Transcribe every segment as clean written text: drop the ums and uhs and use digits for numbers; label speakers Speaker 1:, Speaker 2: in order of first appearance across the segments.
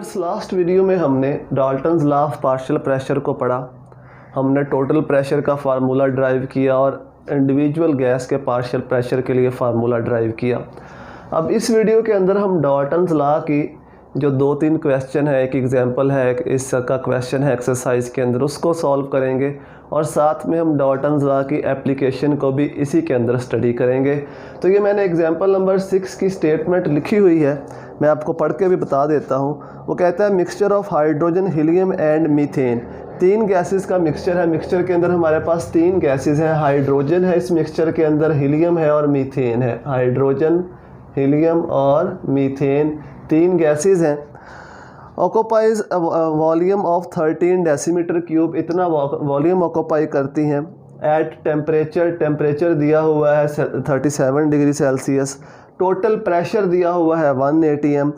Speaker 1: Students, last video में हमने Dalton's law of partial pressure को पढ़ा। हमने टोटल प्रेशर का फार्मूला ड्राइव किया और इंडिविजुअल गैस के पार्शियल प्रेशर के लिए फार्मूला ड्राइव किया। अब इस वीडियो के अंदर हम डाल्टन्स लॉ की जो 2-3 क्वेश्चन है, एक एग्जांपल है, एक इसका क्वेश्चन है एक्सरसाइज के अंदर, उसको सॉल्व करेंगे और साथ में हम डाल्टन्स लॉ की एप्लीकेशन को भी इसी के अंदर स्टडी करेंगे। तो ये मैंने एग्जांपल नंबर 6 की स्टेटमेंट लिखी हुई है, मैं आपको पढ़ के भी बता देता हूँ। वो कहता है mixture of hydrogen, helium and methane. 3 gases का मिक्सचर है। मिक्सचर के अंदर हमारे पास 3 गैसेस हैं। हाइड्रोजन है इस मिक्सचर के अंदर, हीलियम है और मीथेन है। हाइड्रोजन, हीलियम और मीथेन 3 गैसेस हैं। Occupies volume of 13 decimetre cube, इतना वॉल्यूम ऑक्यूपाई करती हैं। एट टेम्परेचर दिया हुआ है 37 डिग्री सेल्सियस। टोटल प्रेशर दिया हुआ है 1 atm।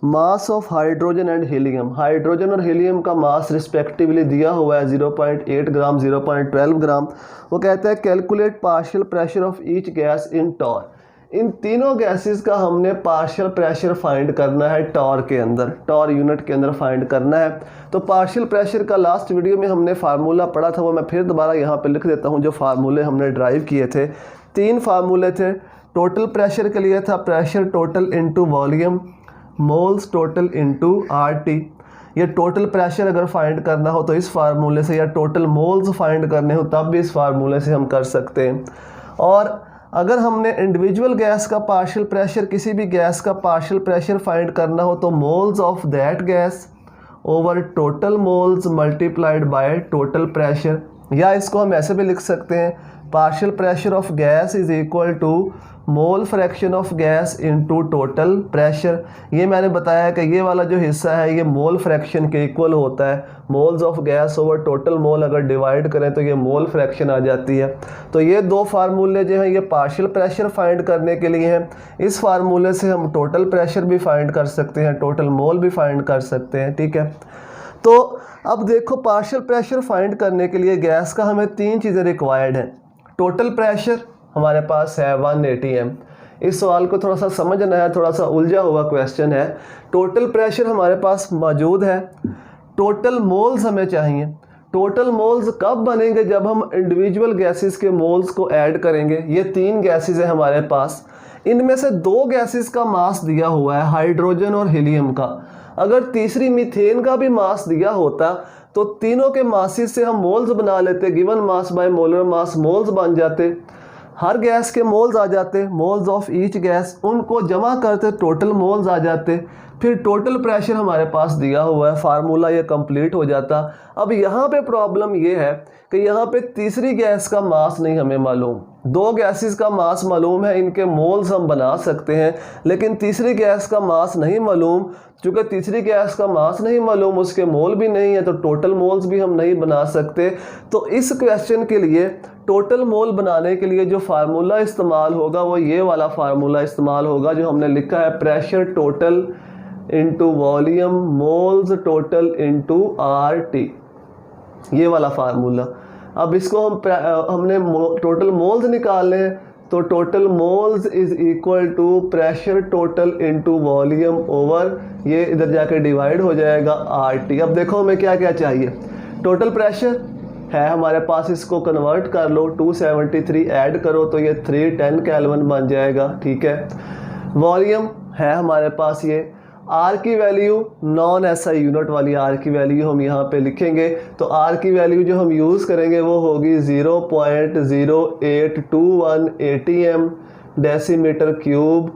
Speaker 1: Mass of hydrogen and helium, hydrogen और हीलियम का मास रिस्पेक्टिवली दिया हुआ है 0.8 ग्राम, 0.12 ग्राम। वो कहता है calculate partial pressure of each gas in torr. इन तीनों गैसेस का हमने पार्शियल प्रेशर फाइंड करना है टॉर के अंदर, टॉर यूनिट के अंदर फाइंड करना है। तो पार्शियल प्रेशर का लास्ट वीडियो में हमने फार्मूला पढ़ा था, वो मैं फिर दोबारा यहाँ पे लिख देता हूँ। जो फार्मूले हमने ड्राइव किए थे, 3 फार्मूले थे। टोटल प्रेशर के लिए था pressure total into volume, moles total into RT. ये टोटल प्रेशर अगर फाइंड करना हो तो इस फार्मूले से, या टोटल मोल्स फाइंड करने हो तब भी इस फार्मूले से हम कर सकते हैं। और अगर हमने इंडिविजुअल गैस का पार्शियल प्रेशर, किसी भी गैस का पार्शियल प्रेशर फाइंड करना हो तो moles of that gas over total moles multiplied by total pressure. या इसको हम ऐसे भी लिख सकते हैं, partial pressure of gas is equal to mole fraction of gas into total pressure. ये मैंने बताया कि ये वाला जो हिस्सा है ये मोल फ्रैक्शन के इक्वल होता है। Moles of gas over total mole अगर डिवाइड करें तो ये मोल फ्रैक्शन आ जाती है। तो ये 2 फार्मूले जो हैं ये पार्शियल प्रेशर फाइंड करने के लिए हैं। इस फार्मूले से हम टोटल प्रेशर भी फाइंड कर सकते हैं, टोटल मोल भी फाइंड कर सकते हैं। ठीक है, तो अब देखो पार्शियल प्रेशर फाइंड करने के लिए गैस का हमें 3 चीज़ें रिक्वायर्ड हैं। टोटल प्रेशर हमारे पास है 1 atm। इस सवाल को थोड़ा सा समझना है, थोड़ा सा उलझा हुआ क्वेश्चन है। टोटल प्रेशर हमारे पास मौजूद है, टोटल मोल्स हमें चाहिए। टोटल मोल्स कब बनेंगे? जब हम इंडिविजुअल गैसेस के मोल्स को ऐड करेंगे। ये 3 गैसेस है हमारे पास, इनमें से 2 गैसेस का मास दिया हुआ है, हाइड्रोजन और हीलियम का। अगर तीसरी मीथेन का भी मास दिया होता तो तीनों के मासेस से हम मोल्स बना लेते, given mass by molar mass moles बन जाते। हर गैस के मोल्स आ जाते, मोल्स ऑफ ईच गैस, उनको जमा करते टोटल मोल्स आ जाते। फिर टोटल प्रेशर हमारे पास दिया हुआ है, फार्मूला ये कंप्लीट हो जाता। अब यहाँ पे प्रॉब्लम ये है कि यहाँ पे तीसरी गैस का मास नहीं हमें मालूम। 2 गैसेस का मास मालूम है, इनके मोल्स हम बना सकते हैं, लेकिन तीसरी गैस का मास नहीं मालूम। चूँकि तीसरी गैस का मास नहीं मालूम, उसके मोल भी नहीं है, तो टोटल मोल्स भी हम नहीं बना सकते। तो इस क्वेश्चन के लिए टोटल मोल बनाने के लिए जो फार्मूला इस्तेमाल होगा वो ये वाला फार्मूला इस्तेमाल होगा जो हमने लिखा है, pressure total into volume moles total into RT, ये वाला फार्मूला। अब इसको हमने टोटल मोल्स निकालने हैं, तो total moles is equal to pressure total into volume over, ये इधर जाकर डिवाइड हो जाएगा आरटी। अब देखो हमें क्या क्या चाहिए। टोटल प्रेशर है हमारे पास, इसको कन्वर्ट कर लो, 273 ऐड करो तो ये 310 केल्विन बन जाएगा। ठीक है, वॉल्यूम है हमारे पास, ये आर की वैल्यू नॉन एसआई यूनिट वाली आर की वैल्यू हम यहाँ पे लिखेंगे। तो आर की वैल्यू जो हम यूज़ करेंगे वो होगी 0.0821 atm डेसीमीटर क्यूब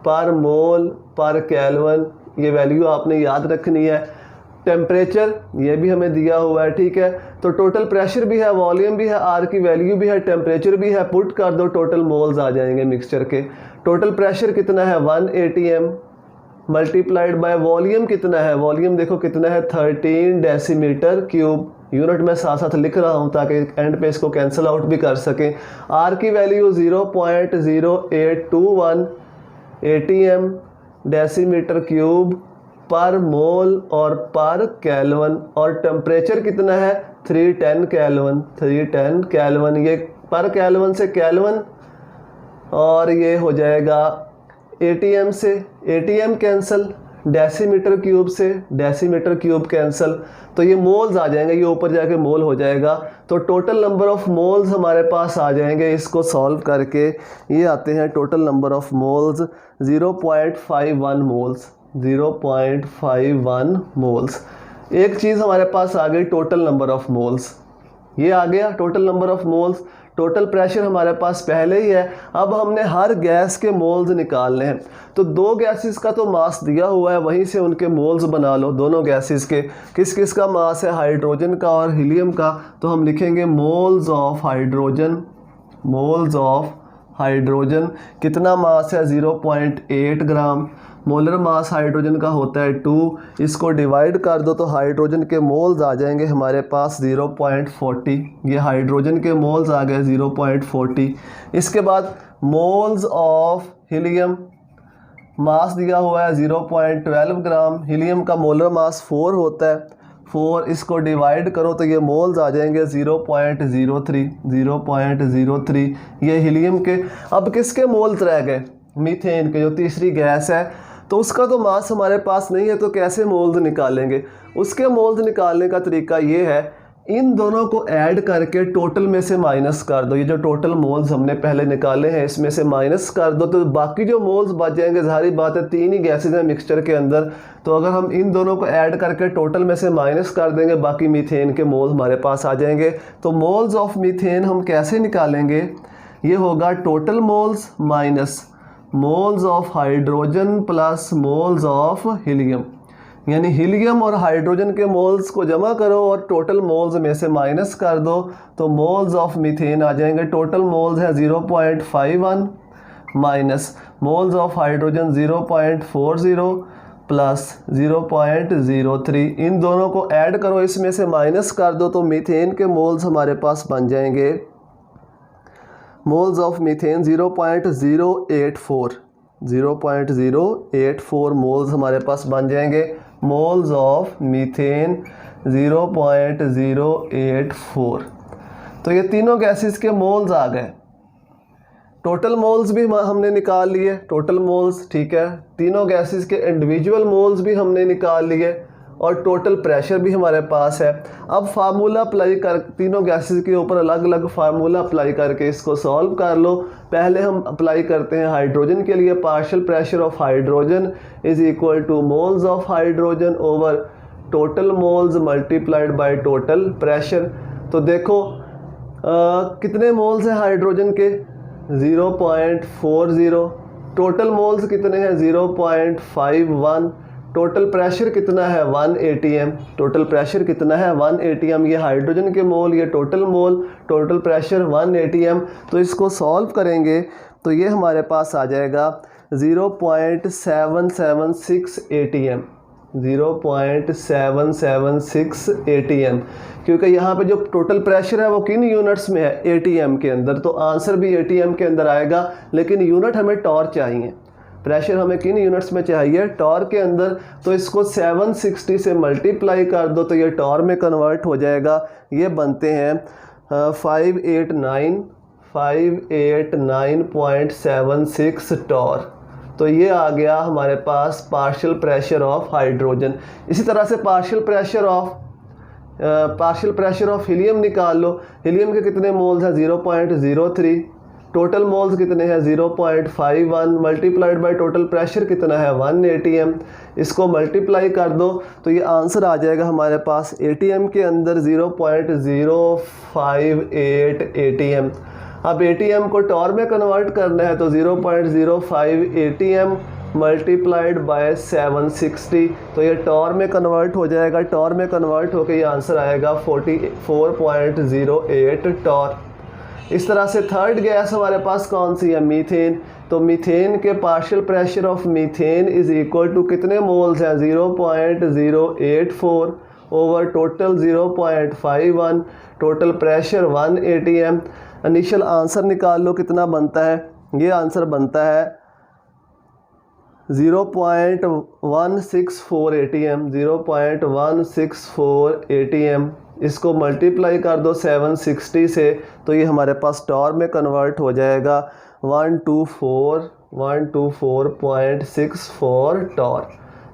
Speaker 1: पर मोल पर केल्विन। ये वैल्यू आपने याद रखनी है। टेम्परेचर ये भी हमें दिया हुआ है। ठीक है, तो टोटल प्रेशर भी है, वॉल्यूम भी है, आर की वैल्यू भी है, टेम्परेचर भी है। पुट कर दो, टोटल मोल्स आ जाएंगे मिक्सचर के। टोटल प्रेशर कितना है 1 atm मल्टीप्लाइड बाय वॉल्यूम कितना है, वॉल्यूम देखो कितना है 13 डेसीमीटर क्यूब। यूनिट में साथ साथ लिख रहा हूँ ताकि एंड पे इसको कैंसिल आउट भी कर सकें। आर की वैल्यू 0.0821 atm डेसीमीटर क्यूब पर मोल और पर केल्विन। और टेम्परेचर कितना है 310 केल्विन, 310 केल्विन। ये पर केल्विन से केल्विन और ये हो जाएगा एटीएम से एटीएम कैंसिल, डेसीमीटर क्यूब से डेसीमीटर क्यूब कैंसिल, तो ये मोल्स आ जाएंगे, ये ऊपर जाके मोल हो जाएगा। तो टोटल नंबर ऑफ़ मोल्स हमारे पास आ जाएंगे इसको सॉल्व करके। ये आते हैं total number of moles 0.51 moles, 0.51 moles. एक चीज़ हमारे पास आ गई टोटल नंबर ऑफ़ मोल्स, ये आ गया total number of moles. Total pressure हमारे पास पहले ही है, अब हमने हर गैस के मोल्स निकालने हैं। तो दो गैसेस का तो मास दिया हुआ है, वहीं से उनके मोल्स बना लो दोनों गैसेस के। किस किस का मास है? हाइड्रोजन का और हीलियम का। तो हम लिखेंगे moles of hydrogen, moles of hydrogen. कितना मास है? 0.8 ग्राम। मोलर मास हाइड्रोजन का होता है 2, इसको डिवाइड कर दो तो हाइड्रोजन के मोल्स आ जाएंगे हमारे पास 0.40। ये हाइड्रोजन के मोल्स आ गए 0.40। इसके बाद मोल्स ऑफ हीलियम, मास दिया हुआ है 0.12 ग्राम। हीलियम का मोलर मास 4 होता है, 4, इसको डिवाइड करो तो ये मोल्स आ जाएंगे 0.03, 0.03। ये हीलियम के। अब किसके मोल्स रह गए? मीथेन के, जो तीसरी गैस है। तो उसका तो मास हमारे पास नहीं है, तो कैसे मोल्स निकालेंगे? उसके मोल्स निकालने का तरीका ये है, इन दोनों को ऐड करके टोटल में से माइनस कर दो। ये जो टोटल मोल्स हमने पहले निकाले हैं इसमें से माइनस कर दो, तो बाकी जो मोल्स बच जाएंगे। ज़ाहिर बात है 3 ही गैसेज हैं मिक्सचर के अंदर, तो अगर हम इन दोनों को ऐड करके टोटल में से माइनस कर देंगे, बाकी मीथेन के मोल्स हमारे पास आ जाएंगे। तो मोल्स ऑफ मीथेन हम कैसे निकालेंगे? ये होगा total moles minus moles of hydrogen plus moles of helium, यानी हीलियम और हाइड्रोजन के मोल्स को जमा करो और टोटल मोल्स में से माइनस कर दो, तो मोल्स ऑफ मीथेन आ जाएंगे। टोटल मोल्स है 0.51 minus moles of hydrogen 0.40 plus 0.03। इन दोनों को ऐड करो, इसमें से माइनस कर दो, तो मीथेन के मोल्स हमारे पास बन जाएंगे। मोल्स ऑफ मीथेन 0.084, 0.084 मोल्स हमारे पास बन जाएंगे। Moles of methane 0.084। तो ये तीनों गैसेस के मोल्स आ गए। टोटल मोल्स भी हमने निकाल लिए, टोटल मोल्स, ठीक है। तीनों गैसेस के इंडिविजुअल मोल्स भी हमने निकाल लिए और टोटल प्रेशर भी हमारे पास है। अब फार्मूला अप्लाई कर, तीनों गैसेस के ऊपर अलग अलग फार्मूला अप्लाई करके इसको सॉल्व कर लो। पहले हम अप्लाई करते हैं हाइड्रोजन के लिए। Partial pressure of hydrogen is equal two moles of hydrogen over total moles multiplied by total pressure. तो देखो कितने मोल्स हैं हाइड्रोजन के? 0.40। टोटल मोल्स कितने हैं? 0.51। टोटल प्रेशर कितना है? 1 atm। टोटल प्रेशर कितना है? 1 atm। ये हाइड्रोजन के मोल, ये total mole, total pressure 1 atm। तो इसको सॉल्व करेंगे तो ये हमारे पास आ जाएगा 0.776 atm, 0.776 atm। क्योंकि यहाँ पे जो टोटल प्रेशर है वो किन यूनिट्स में है? atm के अंदर। तो आंसर भी atm के अंदर आएगा, लेकिन यूनिट हमें टॉर चाहिए। प्रेशर हमें किन यूनिट्स में चाहिए? टॉर के अंदर। तो इसको 760 से मल्टीप्लाई कर दो तो ये टॉर में कन्वर्ट हो जाएगा। ये बनते हैं 589.76 टॉर। तो ये आ गया हमारे पास पार्शियल प्रेशर ऑफ हाइड्रोजन। इसी तरह से पार्शियल प्रेशर ऑफ हीलियम निकाल लो। हीलियम के कितने मोल्स हैं? 0.03। टोटल मोल्स कितने हैं? 0.51 मल्टीप्लाइड बाय टोटल प्रेशर कितना है? 1 atm। इसको मल्टीप्लाई कर दो तो ये आंसर आ जाएगा हमारे पास atm के अंदर 0.058 atm। अब atm को टॉर में कन्वर्ट करना है तो 0.05 atm मल्टीप्लाइड बाय 760, तो ये टॉर में कन्वर्ट हो जाएगा। टॉर में कन्वर्ट होकर ये आंसर आएगा 44.08 टॉर। इस तरह से थर्ड गैस हमारे पास कौन सी है? मीथेन। तो मीथेन के partial pressure of methane is equal to कितने मोल्स हैं? 0.084 over total 0.51, total pressure 1 atm। Initial answer निकाल लो कितना बनता है? ये आंसर बनता है 0.164 atm, 0.164 atm। इसको मल्टीप्लाई कर दो 760 से तो ये हमारे पास टॉर में कन्वर्ट हो जाएगा 124.64 टॉर।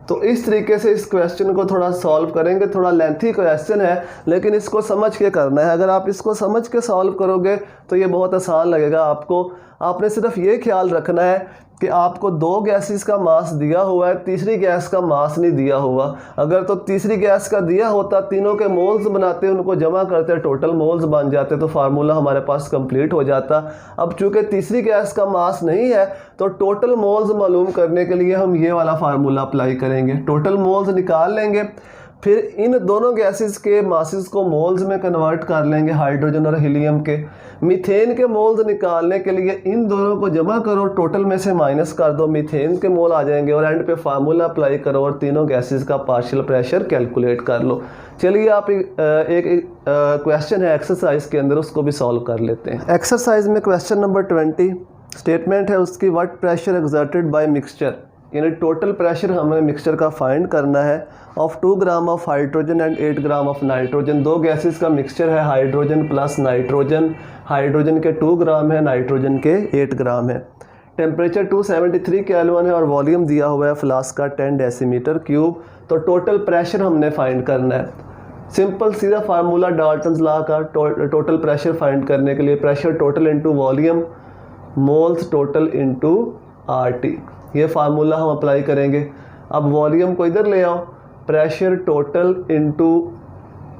Speaker 1: तो इस तरीके से इस क्वेश्चन को थोड़ा सॉल्व करेंगे। थोड़ा लेंथी क्वेश्चन है लेकिन इसको समझ के करना है। अगर आप इसको समझ के सॉल्व करोगे तो ये बहुत आसान लगेगा आपको। आपने सिर्फ ये ख्याल रखना है कि आपको दो गैसेस का मास दिया हुआ है, तीसरी गैस का मास नहीं दिया हुआ। अगर तो तीसरी गैस का दिया होता, तीनों के मोल्स बनाते, उनको जमा करते, टोटल मोल्स बन जाते, तो फार्मूला हमारे पास कंप्लीट हो जाता। अब चूंकि तीसरी गैस का मास नहीं है तो टोटल मोल्स मालूम करने के लिए हम ये वाला फार्मूला अप्लाई करेंगे। टोटल मोल्स निकाल लेंगे, फिर इन दोनों गैसेस के मासेस को मोल्स में कन्वर्ट कर लेंगे, हाइड्रोजन और हीलियम के। मीथेन के मोल्स निकालने के लिए इन दोनों को जमा करो, टोटल में से माइनस कर दो, मीथेन के मोल आ जाएंगे और एंड पे फार्मूला अप्लाई करो और तीनों गैसेस का पार्शियल प्रेशर कैलकुलेट कर लो। चलिए आप एक क्वेश्चन है एक्सरसाइज के अंदर, उसको भी सॉल्व कर लेते हैं। एक्सरसाइज में क्वेश्चन नंबर 20 स्टेटमेंट है उसकी, what pressure exerted by mixture, यानी टोटल प्रेशर हमें मिक्सचर का फाइंड करना है of 2 gram of hydrogen and 8 gram of nitrogen. दो गैसेस का मिक्सचर है, हाइड्रोजन प्लस नाइट्रोजन। हाइड्रोजन के 2 ग्राम है, नाइट्रोजन के 8 ग्राम है। टेम्परेचर 273 केल्विन है और वॉल्यूम दिया हुआ है फ्लास्क का 10 डेसीमीटर क्यूब। तो टोटल प्रेशर हमने फाइंड करना है। सिंपल सीधा फार्मूला डाल्टन्स लॉ का, टोटल प्रेशर फाइंड करने के लिए pressure total into volume moles total into RT, ये फार्मूला हम अप्लाई करेंगे। अब वॉल्यूम को इधर ले आओ, pressure total into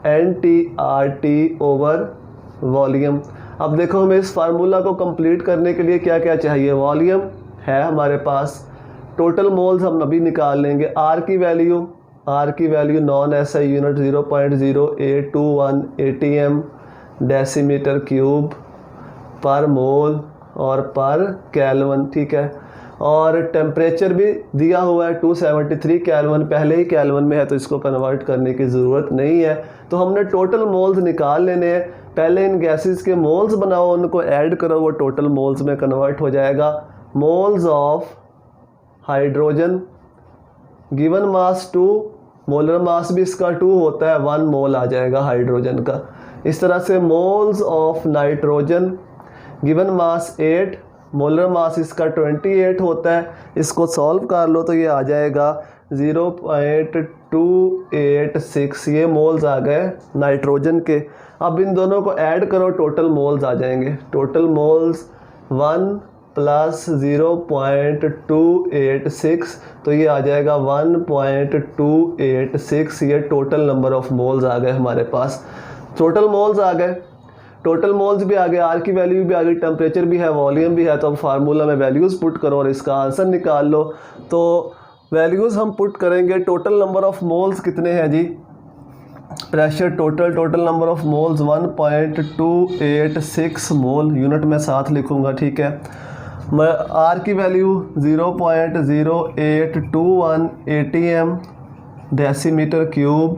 Speaker 1: NT/RT over volume. अब देखो हमें इस फार्मूला को कंप्लीट करने के लिए क्या क्या चाहिए। वॉल्यूम है हमारे पास, टोटल मोल्स हम अभी निकाल लेंगे। R की value non SI unit 0.0821 ATM decimetre cube पर मोल और पर केल्विन, ठीक है। और टेम्परेचर भी दिया हुआ है 273 केल्विन, पहले ही केल्विन में है तो इसको कन्वर्ट करने की ज़रूरत नहीं है। तो हमने टोटल मोल्स निकाल लेने हैं। पहले इन गैसेस के मोल्स बनाओ, उनको ऐड करो, वो टोटल मोल्स में कन्वर्ट हो जाएगा। Moles of hydrogen given mass 2, molar mass भी इसका 2 होता है, 1 मोल आ जाएगा हाइड्रोजन का। इस तरह से moles of nitrogen given mass 8, molar mass इसका 28 होता है। इसको सॉल्व कर लो तो ये आ जाएगा 0.286, ये मोल्स आ गए नाइट्रोजन के। अब इन दोनों को ऐड करो, टोटल मोल्स आ जाएंगे। टोटल मोल्स 1 प्लस 0.286, तो ये आ जाएगा 1.286। ये टोटल नंबर ऑफ मोल्स आ गए हमारे पास। टोटल मोल्स आ गए, टोटल मोल्स भी आ गए, R की वैल्यू भी आ गई, टेम्परेचर भी है, वॉल्यूम भी है। तो अब फार्मूला में वैल्यूज़ पुट करो और इसका आंसर निकाल लो। तो वैल्यूज़ हम पुट करेंगे। टोटल नंबर ऑफ मोल्स कितने हैं जी, pressure total number of moles 1.286 mole, unit में साथ लिखूँगा, ठीक है। मैं R की वैल्यू 0.0821 ATM डेसीमीटर क्यूब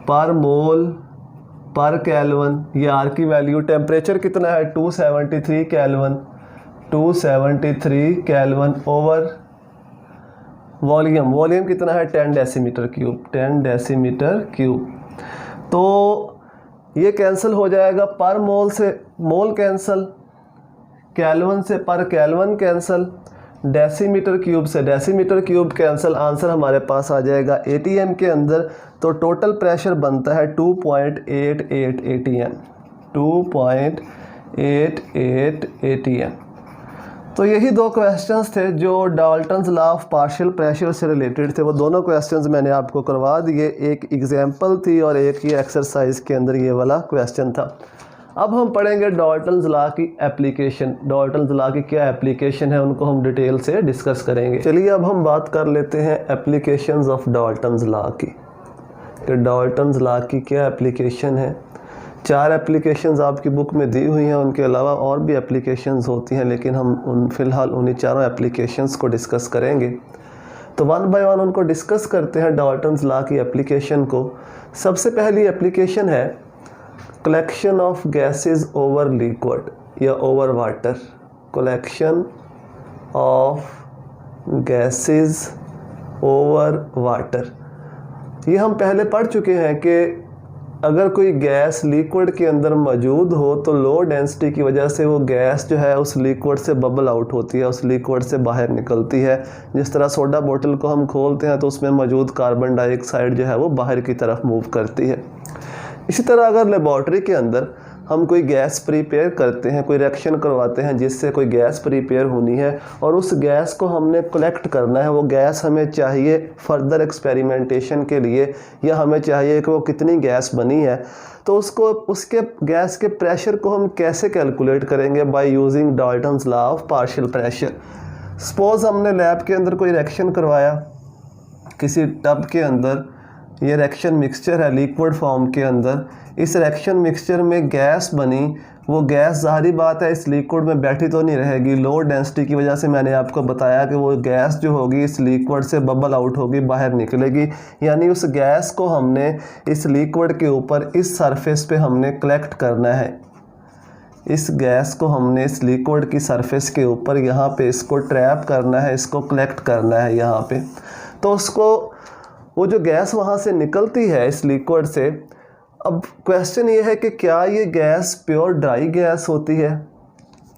Speaker 1: पर मोल पर केल्विन, ये R की वैल्यू। टेम्परेचर कितना है 273 केल्विन ओवर वॉल्यूम कितना है 10 डेसीमीटर क्यूब। तो ये कैंसिल हो जाएगा, पर मोल से मोल कैंसिल, केल्विन से पर केल्विन कैंसिल, डेसीमीटर क्यूब से डेसीमीटर क्यूब कैंसिल। आंसर हमारे पास आ जाएगा ATM के अंदर। तो टोटल प्रेशर बनता है 2.88 ATM, 2.88 ATM। तो यही दो क्वेश्चंस थे जो Dalton's law of partial pressure से रिलेटेड थे। वो दोनों क्वेश्चंस मैंने आपको करवा दिए, एक एग्जाम्पल थी और एक ये एक्सरसाइज के अंदर ये वाला क्वेश्चन था। अब हम पढ़ेंगे डाल्टन्स लॉ की एप्लीकेशन। डाल्टन्स लॉ की क्या एप्लीकेशन है उनको हम डिटेल से डिस्कस करेंगे। चलिए अब हम बात कर लेते हैं एप्लीकेशंस ऑफ डाल्टन्स लॉ की, कि डाल्टन्स लॉ की क्या एप्लीकेशन है। 4 एप्लीकेशंस आपकी बुक में दी हुई हैं, उनके अलावा और भी एप्लीकेशंस होती हैं, लेकिन हम फ़िलहाल उन्हीं 4 एप्लीकेशंस को डिस्कस करेंगे। तो 1 बाय 1 उनको डिस्कस करते हैं, डाल्टन्स लॉ की एप्लीकेशन को। सबसे पहली एप्लीकेशन है collection of gases over liquid या over water. Collection of gases over water, ये हम पहले पढ़ चुके हैं कि अगर कोई गैस लिक्विड के अंदर मौजूद हो तो लो डेंसिटी की वजह से वो गैस जो है उस लिक्विड से बबल आउट होती है, उस लिक्विड से बाहर निकलती है। जिस तरह सोडा बोतल को हम खोलते हैं तो उसमें मौजूद कार्बन डाइऑक्साइड जो है वो बाहर की तरफ मूव करती है। इसी तरह अगर लेबॉर्ट्री के अंदर हम कोई गैस प्रिपेयर करते हैं, कोई रिएक्शन करवाते हैं जिससे कोई गैस प्रिपेयर होनी है और उस गैस को हमने कलेक्ट करना है, वो गैस हमें चाहिए फर्दर एक्सपेरिमेंटेशन के लिए, या हमें चाहिए कि वो कितनी गैस बनी है, तो उसको उसके गैस के प्रेशर को हम कैसे कैलकुलेट करेंगे? By using Dalton's law of partial pressure. Suppose हमने लैब के अंदर कोई रिएक्शन करवाया, किसी टब के अंदर ये रिएक्शन मिक्सचर है लिक्विड फॉर्म के अंदर, इस रिएक्शन मिक्सचर में गैस बनी, वो गैस ज़ाहिर बात है इस लिक्विड में बैठी तो नहीं रहेगी, लो डेंसिटी की वजह से मैंने आपको बताया कि वो गैस जो होगी इस लिक्विड से बबल आउट होगी, बाहर निकलेगी। यानी उस गैस को हमने इस लिक्विड के ऊपर इस सरफेस पे हमने कलेक्ट करना है, इस गैस को हमने इस लिक्विड की सरफेस के ऊपर यहाँ पे इसको ट्रैप करना है, इसको कलेक्ट करना है यहाँ पे। तो उसको वो जो गैस वहाँ से निकलती है इस लिक्विड से, अब क्वेश्चन ये है कि क्या ये गैस प्योर ड्राई गैस होती है?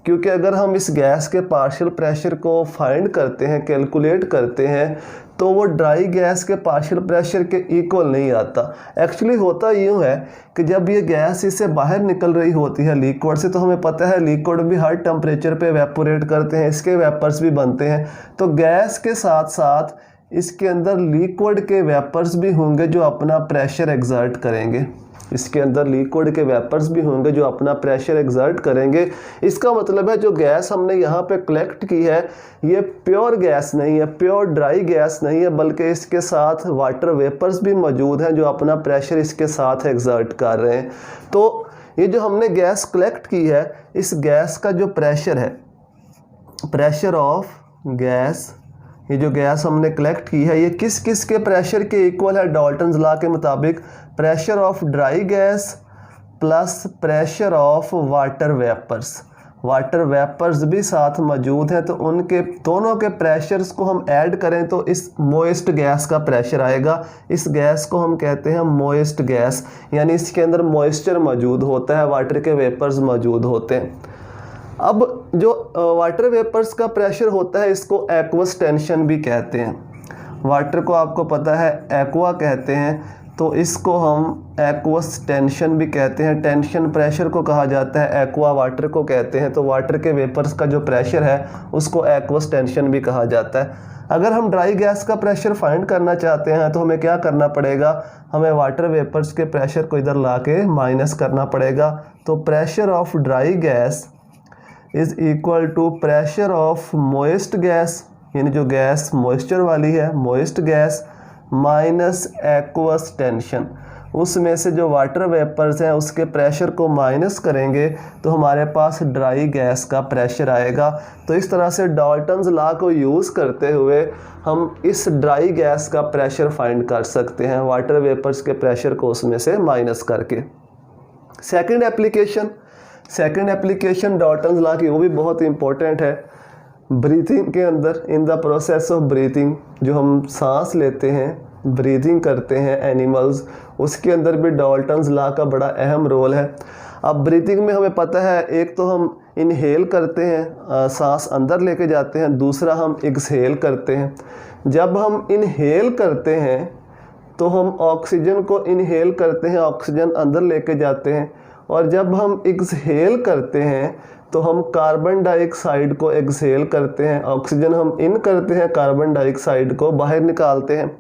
Speaker 1: क्योंकि अगर हम इस गैस के पार्शियल प्रेशर को फाइंड करते हैं, कैलकुलेट करते हैं, तो वो ड्राई गैस के पार्शियल प्रेशर के इक्वल नहीं आता। एक्चुअली होता यूँ है कि जब ये गैस इससे बाहर निकल रही होती है लिक्विड से, तो हमें पता है लिक्विड भी हर टेम्परेचर पे एवेपोरेट करते हैं, इसके वेपर्स भी बनते हैं, तो गैस के साथ साथ इसके अंदर लिक्विड के वेपर्स भी होंगे जो अपना प्रेशर एग्जर्ट करेंगे, इसके अंदर लिक्विड के वेपर्स भी होंगे जो अपना प्रेशर एग्जर्ट करेंगे। इसका मतलब है जो गैस हमने यहाँ पे कलेक्ट की है ये प्योर गैस नहीं है, प्योर ड्राई गैस नहीं है, बल्कि इसके साथ वाटर वेपर्स भी मौजूद हैं जो अपना प्रेशर इसके साथ एग्जर्ट कर रहे हैं। तो ये जो हमने गैस कलेक्ट की है, इस गैस का जो प्रेशर है, प्रेशर ऑफ गैस, ये जो गैस हमने कलेक्ट की है ये किस किस के प्रेशर के इक्वल है? डाल्टन्स लॉ के मुताबिक pressure of dry gas plus pressure of water vapours. Water vapours भी साथ मौजूद हैं, तो उनके दोनों के प्रेशर्स को हम ऐड करें तो इस मोइस्ट गैस का प्रेशर आएगा। इस गैस को हम कहते हैं मोइस्ट गैस, यानी इसके अंदर मॉइस्चर मौजूद होता है, वाटर के वेपर्स मौजूद होते हैं। अब जो वाटर वेपर्स का प्रेशर होता है इसको एक्वस टेंशन भी कहते हैं। वाटर को आपको पता है एक्वा कहते हैं, तो इसको हम एक्वस टेंशन भी कहते हैं। टेंशन प्रेशर को कहा जाता है, एक्वा वाटर को कहते हैं। तो वाटर के वेपर्स का जो प्रेशर है उसको एक्वस टेंशन भी कहा जाता है। अगर हम ड्राई गैस का प्रेशर फाइंड करना चाहते हैं तो हमें क्या करना पड़ेगा? हमें वाटर वेपर्स के प्रेशर को इधर ला के माइनस करना पड़ेगा। तो pressure of dry gas is equal to pressure of moist gas, यानी जो गैस मॉइस्चर वाली है, moist gas minus aqueous tension. उसमें से जो वाटर वेपर्स हैं उसके प्रेशर को माइनस करेंगे तो हमारे पास ड्राई गैस का प्रेशर आएगा। तो इस तरह से डाल्टन्स लॉ को यूज़ करते हुए हम इस ड्राई गैस का प्रेशर फाइंड कर सकते हैं, वाटर वेपर्स के प्रेशर को उसमें से माइनस करके। सेकंड एप्लीकेशन डाल्टन्स लॉ की, वो भी बहुत इंपॉर्टेंट है। ब्रीथिंग के अंदर, in the process of breathing, जो हम सांस लेते हैं, ब्रीथिंग करते हैं एनिमल्स, उसके अंदर भी डाल्टन्स लॉ का बड़ा अहम रोल है। अब ब्रीथिंग में हमें पता है, एक तो हम इनहेल करते हैं, सांस अंदर लेके जाते हैं, दूसरा हम एक्सहेल करते हैं। जब हम इनहेल करते हैं तो हम ऑक्सीजन को इनहेल करते हैं, ऑक्सीजन अंदर लेके जाते हैं, और जब हम एक्सहेल करते हैं तो हम कार्बन डाइऑक्साइड को एक्सहेल करते हैं, ऑक्सीजन हम इन करते हैं, कार्बन डाइऑक्साइड को बाहर निकालते हैं।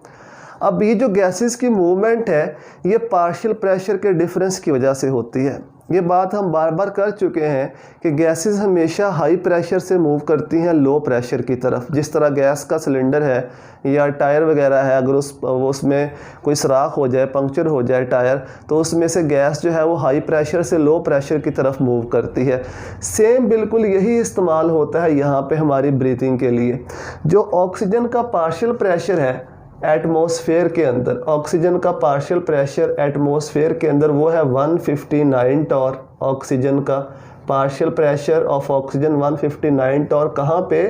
Speaker 1: अब ये जो गैसेस की मूवमेंट है ये पार्शियल प्रेशर के डिफरेंस की वजह से होती है। ये बात हम बार बार कर चुके हैं कि गैसेस हमेशा हाई प्रेशर से मूव करती हैं लो प्रेशर की तरफ। जिस तरह गैस का सिलेंडर है या टायर वगैरह है, अगर उसमें कोई सुराख हो जाए, पंक्चर हो जाए टायर, तो उसमें से गैस जो है वो हाई प्रेशर से लो प्रेशर की तरफ मूव करती है। सेम बिल्कुल यही इस्तेमाल होता है यहाँ पे हमारी ब्रीथिंग के लिए। जो ऑक्सीजन का पार्शियल प्रेशर है एटमॉस्फेयर के अंदर, ऑक्सीजन का पार्शियल प्रेशर एटमॉस्फेयर के अंदर वो है 159 टॉर ऑक्सीजन का partial pressure of oxygen 159 torr, कहाँ पे,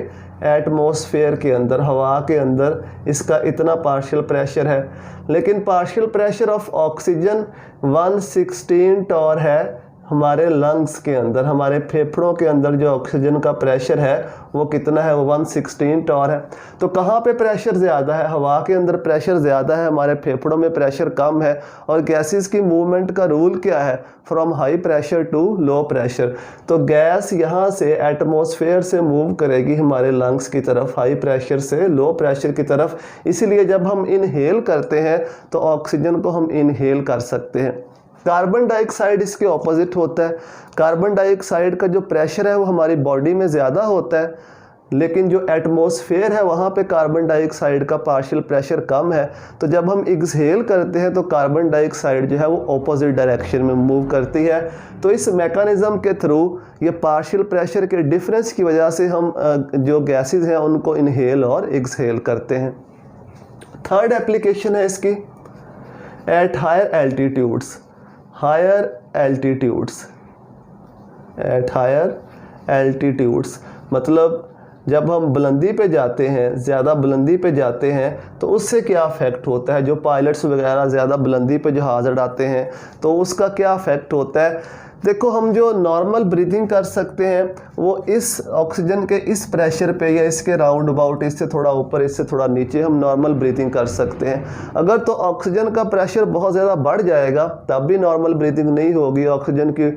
Speaker 1: एटमॉस्फेयर के अंदर, हवा के अंदर इसका इतना पार्शियल प्रेशर है। लेकिन partial pressure of oxygen 116 torr है हमारे लंग्स के अंदर, हमारे फेफड़ों के अंदर जो ऑक्सीजन का प्रेशर है वो कितना है, वो 116 टॉर है। तो कहाँ पे प्रेशर ज़्यादा है, हवा के अंदर प्रेशर ज़्यादा है, हमारे फेफड़ों में प्रेशर कम है। और गैसेस की मूवमेंट का रूल क्या है, from high pressure to low pressure. तो गैस यहाँ से एटमॉस्फेयर से मूव करेगी हमारे लंग्स की तरफ, हाई प्रेशर से लो प्रेशर की तरफ। इसीलिए जब हम इनहेल करते हैं तो ऑक्सीजन को हम इनहेल कर सकते हैं। कार्बन डाइऑक्साइड इसके ऑपोजिट होता है। कार्बन डाइऑक्साइड का जो प्रेशर है वो हमारी बॉडी में ज़्यादा होता है, लेकिन जो एटमॉस्फेयर है वहाँ पे कार्बन डाइऑक्साइड का पार्शियल प्रेशर कम है। तो जब हम एक्सहेल करते हैं तो कार्बन डाइऑक्साइड जो है वो ऑपोजिट डायरेक्शन में मूव करती है। तो इस मैकेनिज़्म के थ्रू, ये पार्शियल प्रेशर के डिफरेंस की वजह से हम जो गैसेस हैं उनको इनहेल और एक्सहेल करते हैं। थर्ड एप्लीकेशन है इसकी, at higher altitudes. Higher altitudes, at higher altitudes मतलब जब हम बुलंदी पे जाते हैं, ज़्यादा बुलंदी पे जाते हैं तो उससे क्या इफ़ेक्ट होता है। जो पायलट्स वगैरह ज़्यादा बुलंदी पे जहाज़ उड़ाते हैं तो उसका क्या इफ़ेक्ट होता है। देखो, हम जो नॉर्मल ब्रीथिंग कर सकते हैं वो इस ऑक्सीजन के इस प्रेशर पे या इसके राउंड अबाउट, इससे थोड़ा ऊपर इससे थोड़ा नीचे हम नॉर्मल ब्रीथिंग कर सकते हैं। अगर तो ऑक्सीजन का प्रेशर बहुत ज़्यादा बढ़ जाएगा तब भी नॉर्मल ब्रीथिंग नहीं होगी, ऑक्सीजन की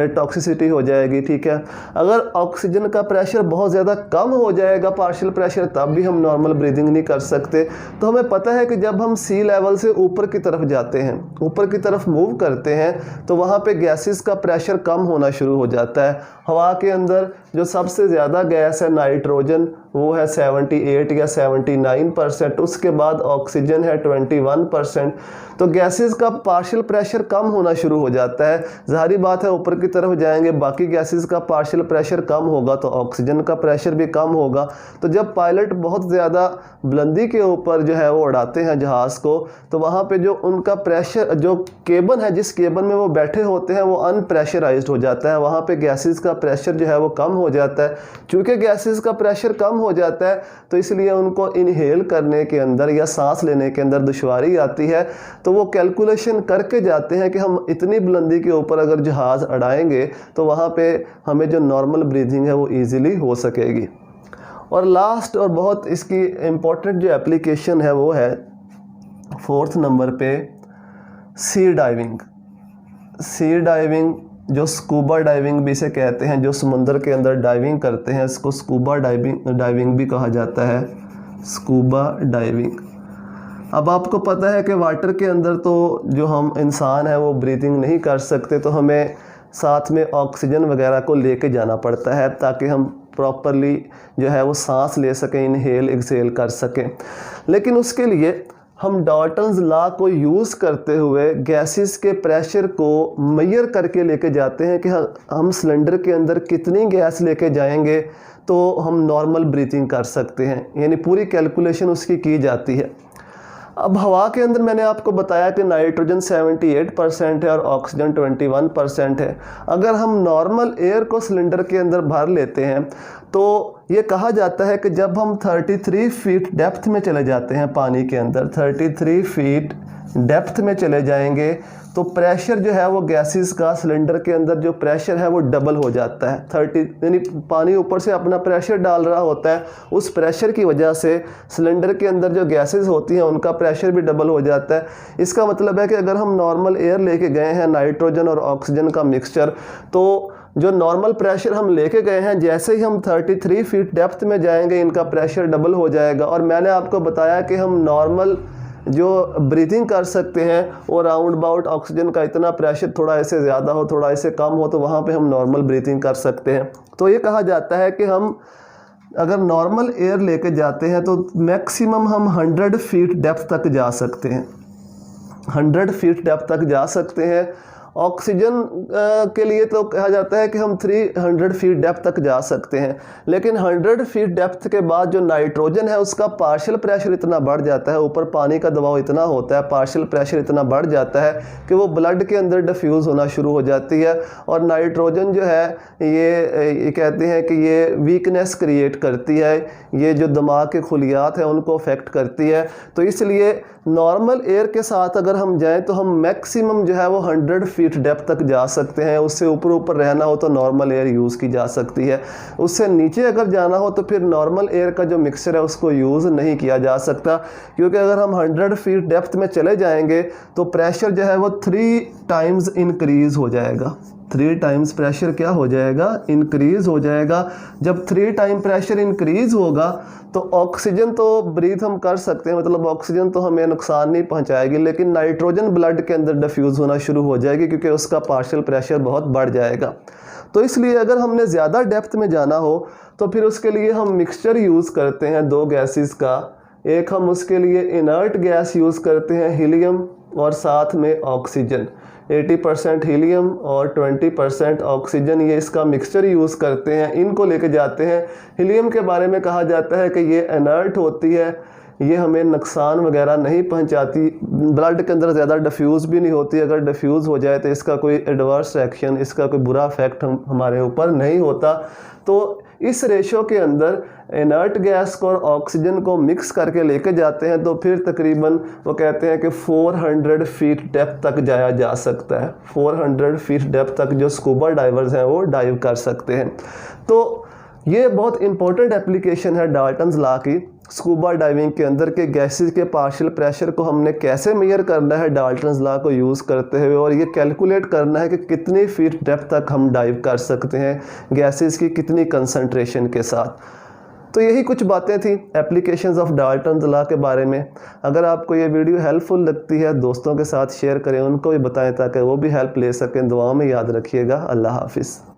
Speaker 1: टॉक्सिसिटी हो जाएगी, ठीक है। अगर ऑक्सीजन का प्रेशर बहुत ज़्यादा कम हो जाएगा, पार्शियल प्रेशर, तब भी हम नॉर्मल ब्रीथिंग नहीं कर सकते। तो हमें पता है कि जब हम सी लेवल से ऊपर की तरफ जाते हैं, ऊपर की तरफ मूव करते हैं तो वहाँ पे गैसेस का प्रेशर कम होना शुरू हो जाता है। हवा के अंदर जो सबसे ज़्यादा गैस है नाइट्रोजन, वो है 78 या 79%, उसके बाद ऑक्सीजन है 21%। तो गैसेस का पार्शियल प्रेशर कम होना शुरू हो जाता है। ज़ाहिर बात है ऊपर की तरफ जाएंगे, बाकी गैसेस का पार्शियल प्रेशर कम होगा तो ऑक्सीजन का प्रेशर भी कम होगा। तो जब पायलट बहुत ज़्यादा बुलंदी के ऊपर जो है वो उड़ाते हैं जहाज़ को, तो वहाँ पे जो उनका प्रेशर, जो केबन है, जिस केबन में वो बैठे होते हैं, वो अनप्रेशराइज्ड हो जाता है। वहाँ पे गैसेस का प्रेशर जो है वो कम हो जाता है। चूँकि गैसेस का प्रेशर कम हो जाता है तो इसलिए उनको इनहेल करने के अंदर या सांस लेने के अंदर दुश्वारी आती है। तो वो कैलकुलेशन करके जाते हैं कि हम इतनी बुलंदी के ऊपर अगर जहाज़ उड़ाएंगे तो वहाँ पे हमें जो नॉर्मल ब्रीथिंग है वो ईज़िली हो सकेगी। और लास्ट और बहुत इसकी इम्पोर्टेंट जो एप्लीकेशन है वो है 4th नंबर पे, सी डाइविंग। सी डाइविंग, जो स्कूबा डाइविंग भी इसे कहते हैं, जो समुंदर के अंदर डाइविंग करते हैं, इसको स्कूबा डाइविंग भी कहा जाता है, स्कूबा डाइविंग। अब आपको पता है कि वाटर के अंदर तो जो हम इंसान है वो ब्रीथिंग नहीं कर सकते, तो हमें साथ में ऑक्सीजन वगैरह को लेके जाना पड़ता है ताकि हम प्रॉपरली जो है वो सांस ले सकें, इनहेल एक्सहेल कर सकें। लेकिन उसके लिए हम डाल्टन्स लॉ को यूज़ करते हुए गैसेस के प्रेशर को मेजर करके लेके जाते हैं कि हम सिलेंडर के अंदर कितनी गैस लेके जाएंगे तो हम नॉर्मल ब्रीथिंग कर सकते हैं, यानी पूरी कैलकुलेशन उसकी की जाती है। अब हवा के अंदर मैंने आपको बताया कि नाइट्रोजन 78% है और ऑक्सीजन 21% है। अगर हम नॉर्मल एयर को सिलेंडर के अंदर भर लेते हैं तो ये कहा जाता है कि जब हम 33 फीट डेप्थ में चले जाते हैं पानी के अंदर, 33 फीट डेप्थ में चले जाएंगे तो प्रेशर जो है वो गैसेस का सिलेंडर के अंदर जो प्रेशर है वो डबल हो जाता है। 30 यानी पानी ऊपर से अपना प्रेशर डाल रहा होता है, उस प्रेशर की वजह से सिलेंडर के अंदर जो गैसेस होती हैं उनका प्रेशर भी डबल हो जाता है। इसका मतलब है कि अगर हम नॉर्मल एयर लेके गए हैं, नाइट्रोजन और ऑक्सीजन का मिक्सचर, तो जो नॉर्मल प्रेशर हम लेके गए हैं, जैसे ही हम 33 फीट डेप्थ में जाएंगे इनका प्रेशर डबल हो जाएगा। और मैंने आपको बताया कि हम नॉर्मल जो ब्रीथिंग कर सकते हैं वो राउंड अबाउट ऑक्सीजन का इतना प्रेशर, थोड़ा ऐसे ज़्यादा हो थोड़ा ऐसे कम हो, तो वहाँ पे हम नॉर्मल ब्रीथिंग कर सकते हैं। तो ये कहा जाता है कि हम अगर नॉर्मल एयर लेके जाते हैं तो मैक्सिमम हम 100 फीट डेप्थ तक जा सकते हैं, 100 फीट डेप्थ तक जा सकते हैं। ऑक्सीजन के लिए तो कहा जाता है कि हम 300 फीट डेप्थ तक जा सकते हैं, लेकिन 100 फीट डेप्थ के बाद जो नाइट्रोजन है उसका पार्शियल प्रेशर इतना बढ़ जाता है, ऊपर पानी का दबाव इतना होता है, पार्शियल प्रेशर इतना बढ़ जाता है कि वो ब्लड के अंदर डिफ्यूज़ होना शुरू हो जाती है। और नाइट्रोजन जो है ये कहते हैं कि ये वीकनेस क्रिएट करती है, ये जो दिमाग के खुलियात हैं उनको अफेक्ट करती है। तो इसलिए नॉर्मल एयर के साथ अगर हम जाएं तो हम मैक्सिमम जो है वो 100 फीट डेप्थ तक जा सकते हैं। उससे ऊपर रहना हो तो नॉर्मल एयर यूज़ की जा सकती है। उससे नीचे अगर जाना हो तो फिर नॉर्मल एयर का जो मिक्सचर है उसको यूज़ नहीं किया जा सकता, क्योंकि अगर हम 100 फीट डेप्थ में चले जाएंगे तो प्रेशर जो है वो 3 टाइम्स इंक्रीज़ हो जाएगा। 3 टाइम्स प्रेशर क्या हो जाएगा? इंक्रीज़ हो जाएगा। जब 3 टाइम प्रेशर इंक्रीज़ होगा तो ऑक्सीजन तो ब्रीथ हम कर सकते हैं, मतलब ऑक्सीजन तो हमें नुकसान नहीं पहुंचाएगी, लेकिन नाइट्रोजन ब्लड के अंदर डिफ्यूज़ होना शुरू हो जाएगी क्योंकि उसका पार्शियल प्रेशर बहुत बढ़ जाएगा। तो इसलिए अगर हमने ज़्यादा डेप्थ में जाना हो तो फिर उसके लिए हम मिक्सचर यूज़ करते हैं 2 गैसेस का। एक हम उसके लिए इनर्ट गैस यूज़ करते हैं हीलियम और साथ में ऑक्सीजन, 80% हीलियम और 20% ऑक्सीजन, ये इसका मिक्सचर यूज़ करते हैं। इनको लेके जाते हैं। हीलियम के बारे में कहा जाता है कि ये इनर्ट होती है, ये हमें नुकसान वगैरह नहीं पहुंचाती, ब्लड के अंदर ज़्यादा डिफ्यूज़ भी नहीं होती। अगर डिफ्यूज़ हो जाए तो इसका कोई एडवर्स रिएक्शन, इसका कोई बुरा इफेक्ट हमारे ऊपर नहीं होता। तो इस रेशो के अंदर इनर्ट गैस को और ऑक्सीजन को मिक्स करके लेके जाते हैं तो फिर तकरीबन वो कहते हैं कि 400 फीट डेप्थ तक जाया जा सकता है। 400 फीट डेप्थ तक जो स्कूबा डाइवर्स हैं वो डाइव कर सकते हैं। तो ये बहुत इंपॉर्टेंट एप्लीकेशन है डाल्टन्स लॉ की स्कूबा डाइविंग के अंदर के गैसेस के पार्शियल प्रेशर को हमने कैसे मेजर करना है डाल्टन्स लॉ को यूज़ करते हुए, और ये कैलकुलेट करना है कि कितनी फीट डेप्थ तक हम डाइव कर सकते हैं गैसेस की कितनी कंसंट्रेशन के साथ। तो यही कुछ बातें थी एप्लीकेशंस ऑफ डाल्टन्स लॉ के बारे में। अगर आपको ये वीडियो हेल्पफुल लगती है दोस्तों के साथ शेयर करें, उनको भी बताएं ताकि वो भी हेल्प ले सकें। दुआ में याद रखिएगा। अल्लाह हाफिज़।